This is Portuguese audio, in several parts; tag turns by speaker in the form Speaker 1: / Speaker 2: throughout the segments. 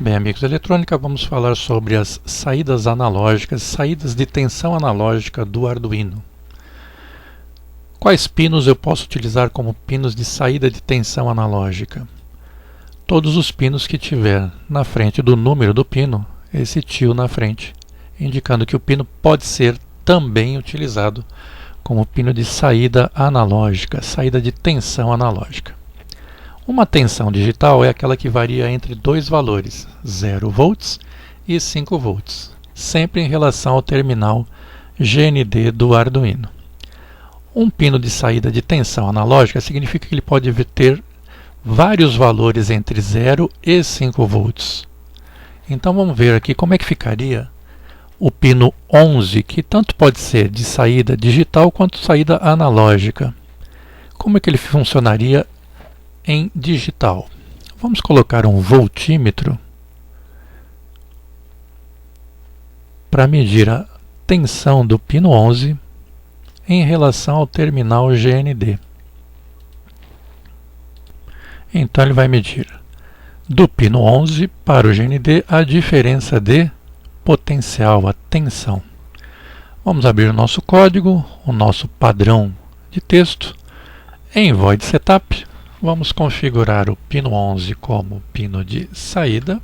Speaker 1: Bem, amigos da eletrônica, vamos falar sobre as saídas analógicas, saídas de tensão analógica do Arduino. Quais pinos eu posso utilizar como pinos de saída de tensão analógica? Todos os pinos que tiver na frente do número do pino, esse tio na frente, indicando que o pino pode ser também utilizado como pino de saída analógica, saída de tensão analógica. Uma tensão digital é aquela que varia entre dois valores, 0 volts e 5 volts, sempre em relação ao terminal GND do Arduino. Um pino de saída de tensão analógica significa que ele pode ter vários valores entre 0 e 5 volts. Então vamos ver aqui como é que ficaria o pino 11, que tanto pode ser de saída digital quanto saída analógica. Como é que ele funcionaria em digital? Vamos colocar um voltímetro para medir a tensão do pino 11 em relação ao terminal GND. Então ele vai medir do pino 11 para o GND a diferença de potencial, a tensão. Vamos abrir o nosso código, o nosso padrão de texto. Em Void Setup, vamos configurar o pino 11 como pino de saída,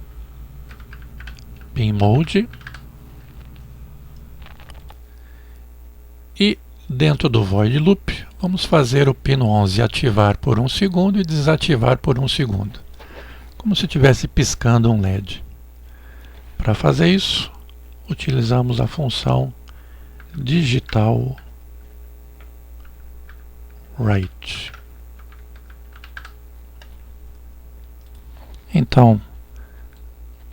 Speaker 1: pin mode, e dentro do void loop vamos fazer o pino 11 ativar por 1 segundo e desativar por 1 segundo, como se estivesse piscando um LED. Para fazer isso, utilizamos a função digital write. Então,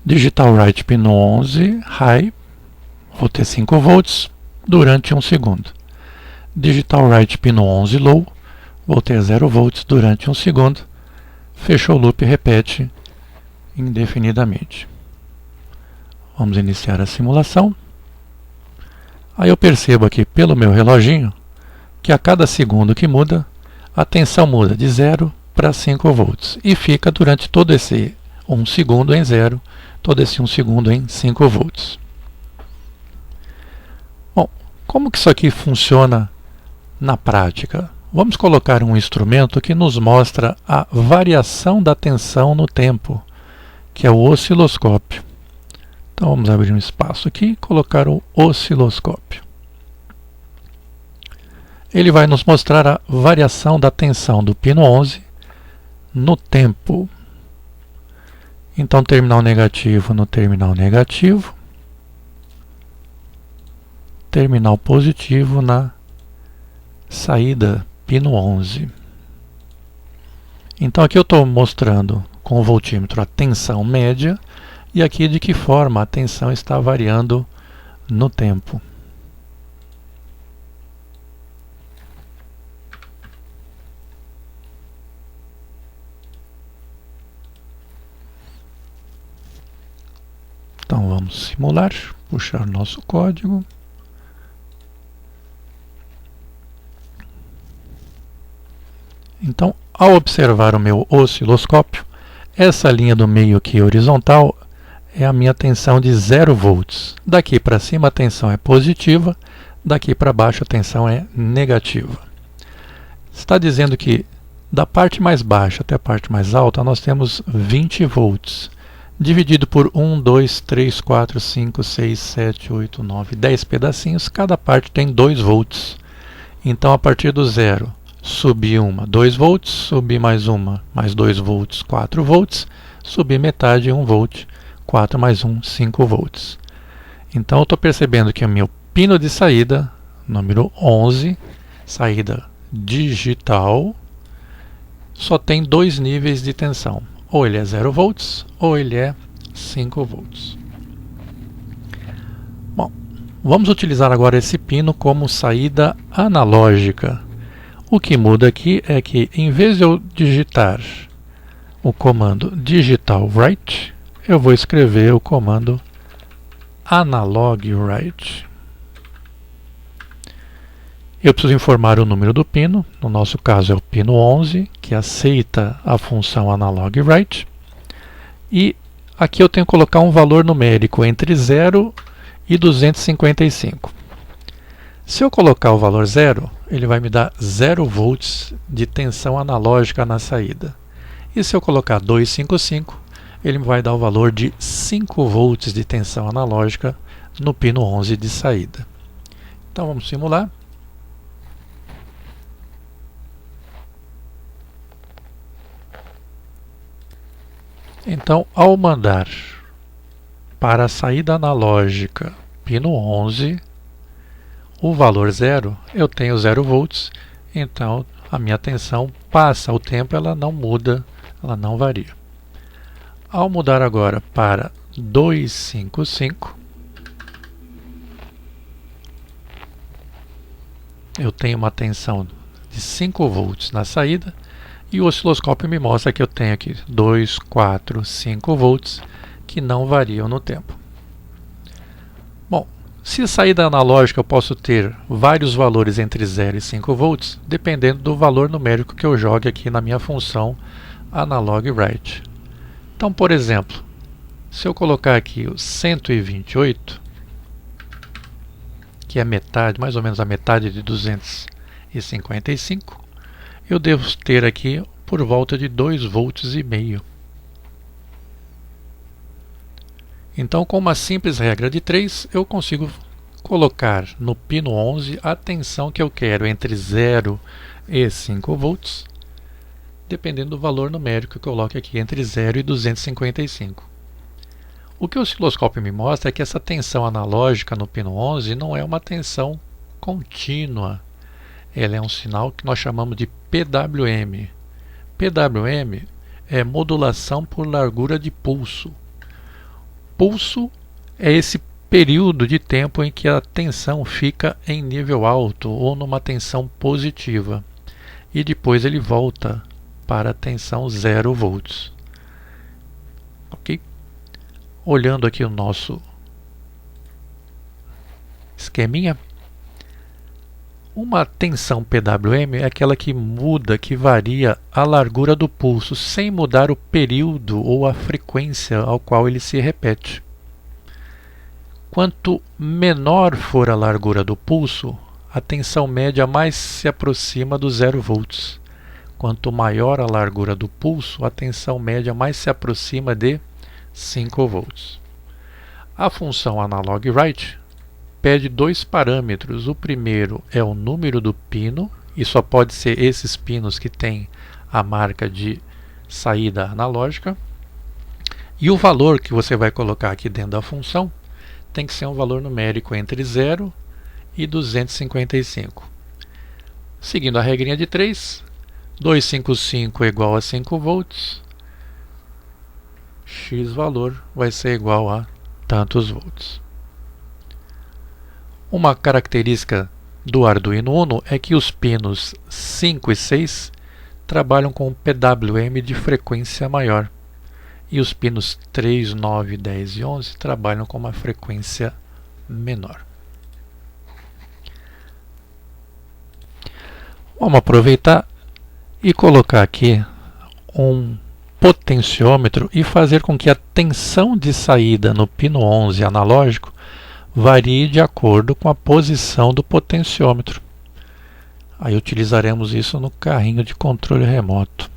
Speaker 1: digital write pino 11 high, vou ter 5 volts durante 1 segundo. Digital write pino 11 low, vou ter 0 volts durante 1 segundo. Fechou o loop e repete indefinidamente. Vamos iniciar a simulação. Aí eu percebo aqui pelo meu reloginho que a cada segundo que muda, a tensão muda de 0 para 5 volts e fica durante todo esse 1 segundo em 0, todo esse 1 segundo em 5 volts. Bom, como que isso aqui funciona na prática? Vamos colocar um instrumento que nos mostra a variação da tensão no tempo, que é o osciloscópio. Então vamos abrir um espaço aqui e colocar o osciloscópio. Ele vai nos mostrar a variação da tensão do pino 11 no tempo. Então terminal negativo no terminal negativo, terminal positivo na saída pino 11. Então aqui eu estou mostrando com o voltímetro a tensão média e aqui de que forma a tensão está variando no tempo. Então vamos simular, puxar nosso código. Então, ao observar o meu osciloscópio, essa linha do meio aqui horizontal é a minha tensão de 0 volts. Daqui para cima a tensão é positiva, daqui para baixo a tensão é negativa. Está dizendo que da parte mais baixa até a parte mais alta nós temos 20 volts. Dividido por 1, 2, 3, 4, 5, 6, 7, 8, 9, 10 pedacinhos, cada parte tem 2 volts. Então, a partir do 0, subir 2 volts, subir mais 2 volts, 4 volts, subir metade, 1 volt, 4 mais 1, 5 volts. Então, eu estou percebendo que o meu pino de saída, número 11, saída digital, só tem 2 níveis de tensão. Ou ele é 0 volts, ou ele é 5 volts. Bom, vamos utilizar agora esse pino como saída analógica. O que muda aqui é que, em vez de eu digitar o comando digital write, eu vou escrever o comando analog write. Eu preciso informar o número do pino, no nosso caso é o pino 11, que aceita a função analog write, e aqui eu tenho que colocar um valor numérico entre 0 e 255. Se eu colocar o valor 0, ele vai me dar 0 volts de tensão analógica na saída. E se eu colocar 255, ele vai dar o valor de 5 volts de tensão analógica no pino 11 de saída. Então vamos simular. Então, ao mandar para a saída analógica pino 11, o valor 0, eu tenho 0 volts, então a minha tensão passa o tempo, ela não muda, ela não varia. Ao mudar agora para 255, eu tenho uma tensão de 5 volts na saída e o osciloscópio me mostra que eu tenho aqui 2, 4, 5 volts que não variam no tempo. Bom, se a saída analógica eu posso ter vários valores entre 0 e 5 volts, dependendo do valor numérico que eu jogue aqui na minha função analog_write. Então, por exemplo, se eu colocar aqui o 128, que é metade, mais ou menos a metade de 255, eu devo ter aqui por volta de 2,5 volts. Então, com uma simples regra de 3, eu consigo colocar no pino 11 a tensão que eu quero entre 0 e 5 volts, dependendo do valor numérico que eu coloque aqui entre 0 e 255. O que o osciloscópio me mostra é que essa tensão analógica no pino 11 não é uma tensão contínua. Ela é um sinal que nós chamamos de PWM. PWM é modulação por largura de pulso. Pulso é esse período de tempo em que a tensão fica em nível alto ou numa tensão positiva. E depois ele volta para a tensão 0 volts. Ok? Olhando aqui o nosso esqueminha, uma tensão PWM é aquela que muda, que varia a largura do pulso, sem mudar o período ou a frequência ao qual ele se repete. Quanto menor for a largura do pulso, a tensão média mais se aproxima do 0 volts. Quanto maior a largura do pulso, a tensão média mais se aproxima de 5 volts. A função analog_write pede dois parâmetros. O primeiro é o número do pino, e só pode ser esses pinos que têm a marca de saída analógica. E o valor que você vai colocar aqui dentro da função tem que ser um valor numérico entre 0 e 255. Seguindo a regrinha de 3, 255 é igual a 5 volts, x valor vai ser igual a tantos volts. Uma característica do Arduino Uno é que os pinos 5 e 6 trabalham com PWM de frequência maior, e os pinos 3, 9, 10 e 11 trabalham com uma frequência menor. Vamos aproveitar e colocar aqui um potenciômetro e fazer com que a tensão de saída no pino 11 analógico varie de acordo com a posição do potenciômetro. Aí utilizaremos isso no carrinho de controle remoto.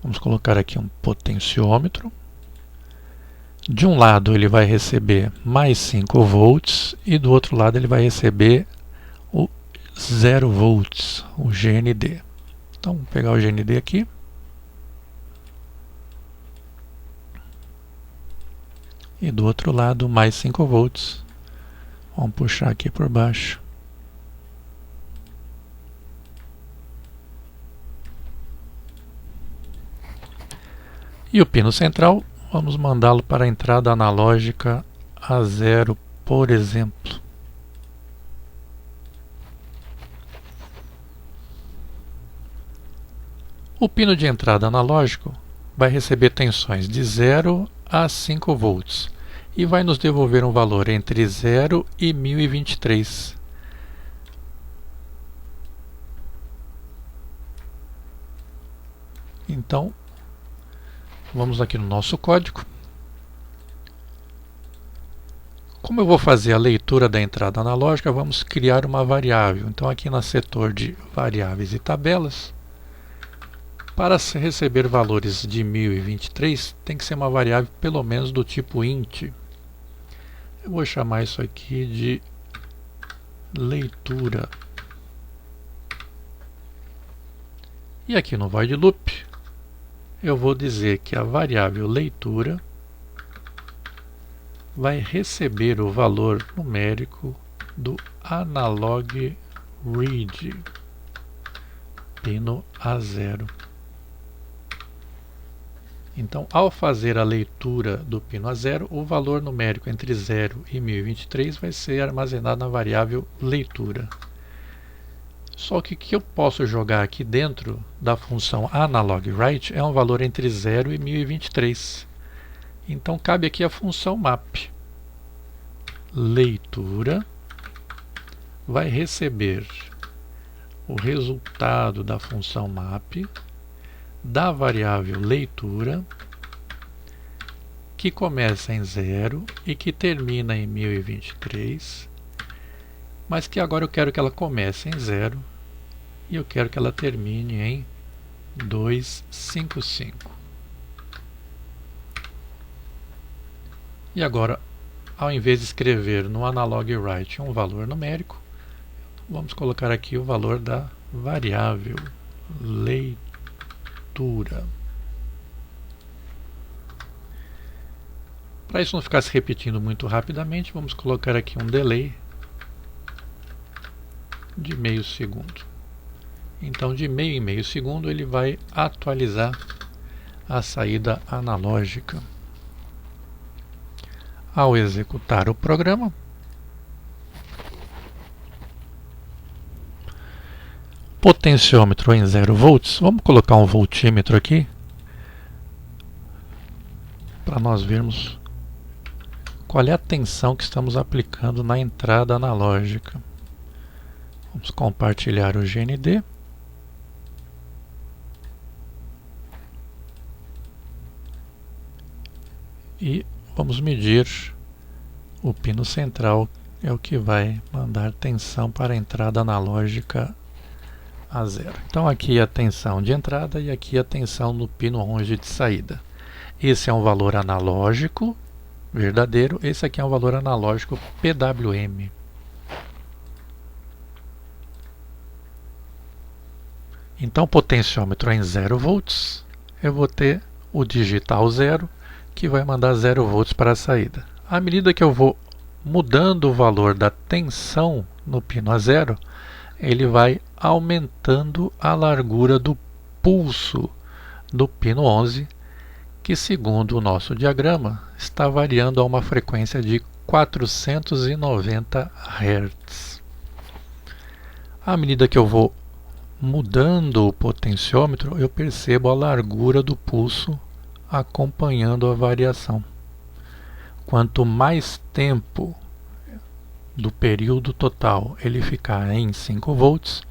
Speaker 1: Vamos colocar aqui um potenciômetro. De um lado ele vai receber mais 5 volts e do outro lado ele vai receber o 0 volts, o GND. Então, vamos pegar o GND aqui. E do outro lado, mais 5 volts. Vamos puxar aqui por baixo. E o pino central, vamos mandá-lo para a entrada analógica a 0, por exemplo. O pino de entrada analógico vai receber tensões de 0 a 5 volts e vai nos devolver um valor entre 0 e 1023. Então, vamos aqui no nosso código Como eu vou fazer a leitura da entrada analógica, vamos criar uma variável. Então aqui no setor de variáveis e tabelas, para receber valores de 1023, tem que ser uma variável pelo menos do tipo int. Eu vou chamar isso aqui de leitura. E aqui no void loop, eu vou dizer que a variável leitura vai receber o valor numérico do analog read, pino A0. Então, ao fazer a leitura do pino A0, o valor numérico entre 0 e 1023 vai ser armazenado na variável leitura. Só que o que eu posso jogar aqui dentro da função analogWrite é um valor entre 0 e 1023. Então cabe aqui a função map. Leitura vai receber o resultado da função map da variável leitura, que começa em 0 e que termina em 1023, mas que agora eu quero que ela comece em 0 e eu quero que ela termine em 255. E agora, ao invés de escrever no analogWrite um valor numérico, vamos colocar aqui o valor da variável leitura. Para isso não ficar se repetindo muito rapidamente, vamos colocar aqui um delay de meio segundo. Então, de meio em meio segundo, ele vai atualizar a saída analógica. Ao executar o programa, potenciômetro em 0 volts, vamos colocar um voltímetro aqui, para nós vermos qual é a tensão que estamos aplicando na entrada analógica. Vamos compartilhar o GND. E vamos medir o pino central, é o que vai mandar tensão para a entrada analógica a 0. Então aqui a tensão de entrada e aqui a tensão no pino 11 de saída. Esse é um valor analógico verdadeiro, esse aqui é um valor analógico PWM. Então, potenciômetro em 0 volts, eu vou ter o digital 0, que vai mandar 0 volts para a saída. À medida que eu vou mudando o valor da tensão no pino A0, ele vai aumentando a largura do pulso do pino 11, que segundo o nosso diagrama, está variando a uma frequência de 490 Hz. À medida que eu vou mudando o potenciômetro, eu percebo a largura do pulso acompanhando a variação. Quanto mais tempo do período total ele ficar em 5 volts,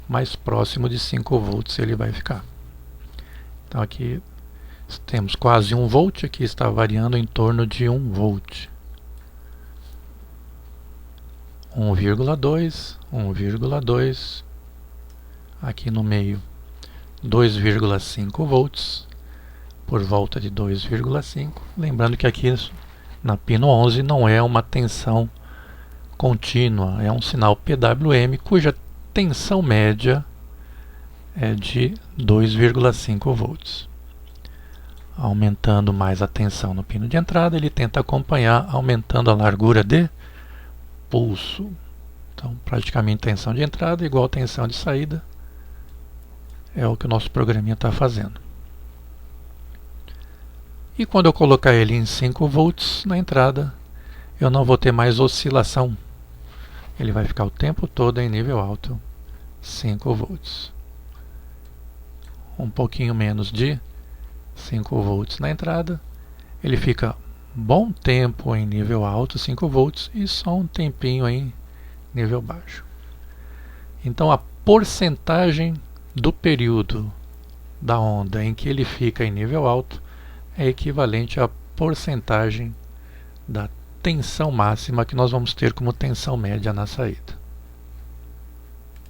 Speaker 1: mais próximo de 5 volts ele vai ficar. Então aqui temos quase 1 volt, aqui está variando em torno de 1 volt. 1,2, 1,2, aqui no meio 2,5 volts, por volta de 2,5. Lembrando que aqui na pino 11 não é uma tensão contínua, é um sinal PWM cuja tensão média é de 2,5 volts. Aumentando mais a tensão no pino de entrada, ele tenta acompanhar aumentando a largura de pulso. Então, praticamente tensão de entrada igual tensão de saída. É o que o nosso programinha está fazendo. E quando eu colocar ele em 5 volts na entrada, eu não vou ter mais oscilação. Ele vai ficar o tempo todo em nível alto, 5 volts. Um pouquinho menos de 5 volts na entrada, ele fica bom tempo em nível alto, 5 volts, e só um tempinho em nível baixo. Então a porcentagem do período da onda em que ele fica em nível alto é equivalente à porcentagem da tensão máxima que nós vamos ter como tensão média na saída.